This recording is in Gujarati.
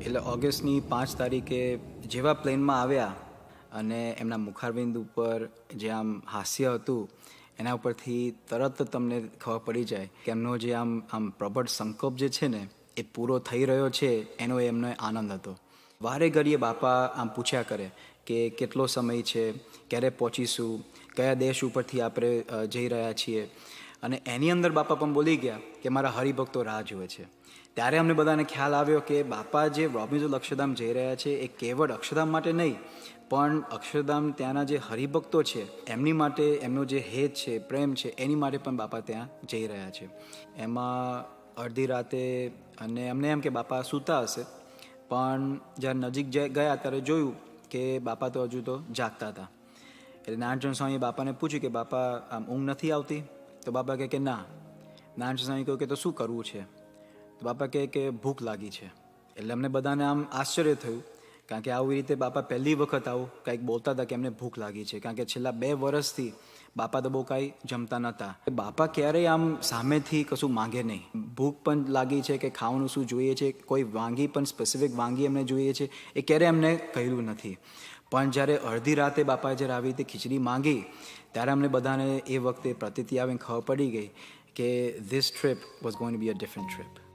એટલે ઓગસ્ટની 5 તારીખે જેવા પ્લેનમાં આવ્યા અને એમના મુખારબિંદ ઉપર જે આમ હાસ્ય હતું એના ઉપરથી તરત જ તમને ખબર પડી જાય કે એમનો જે આમ પ્રબળ સંકલ્પ જે છે ને એ પૂરો થઈ રહ્યો છે એનો એમનો આનંદ હતો. વારે ઘડીએ બાપા આમ પૂછ્યા કરે કે કેટલો સમય છે, ક્યારે પહોંચીશું, કયા દેશ ઉપરથી આપણે જઈ રહ્યા છીએ. અને એની અંદર બાપા પણ બોલી ગયા કે મારા હરિભક્તો રાહ જુએ છે. ત્યારે અમને બધાને ખ્યાલ આવ્યો કે બાપા જે રોબિન્સન અક્ષરધામ જઈ રહ્યા છે એ કેવળ અક્ષરધામ માટે નહીં, પણ અક્ષરધામ ત્યાંના જે હરિભક્તો છે એમની માટે, એમનો જે હેત છે, પ્રેમ છે, એની માટે પણ બાપા ત્યાં જઈ રહ્યા છે. એમાં અડધી રાતે અને અમને એમ કે બાપા સૂતા હશે, પણ જ્યારે નજીક ગયા ત્યારે જોયું કે બાપા તો હજુ તો જાગતા હતા. એટલે નારાયણ સ્વામીએ બાપાને પૂછ્યું કે બાપા આમ ઊંઘ નથી આવતી? તો બાપા કહે કે ના. નારાયણ સ્વામી કહ્યું કે તો શું કરવું છે? તો બાપા કહે કે ભૂખ લાગી છે. એટલે અમને બધાને આમ આશ્ચર્ય થયું, કારણ કે આવી રીતે બાપા પહેલી વખત આવું કંઈક બોલતા હતા કે એમને ભૂખ લાગી છે, કારણ કે છેલ્લા 2 વર્ષથી બાપા તો બહુ કાંઈ જમતા નહોતા. બાપા ક્યારેય આમ સામેથી કશું માંગે નહીં. ભૂખ પણ લાગી છે કે ખાવાનું શું જોઈએ છે, કોઈ વાનગી પણ સ્પેસિફિક વાનગી એમને જોઈએ છે, એ ક્યારેય એમને કહ્યું નથી. પણ જ્યારે અડધી રાતે બાપાએ જ્યારે આવી રીતે ખીચડી માંગી ત્યારે અમને બધાને એ વખતે પ્રતિતિ આવીને ખબર પડી ગઈ કે this trip was going to be a different trip.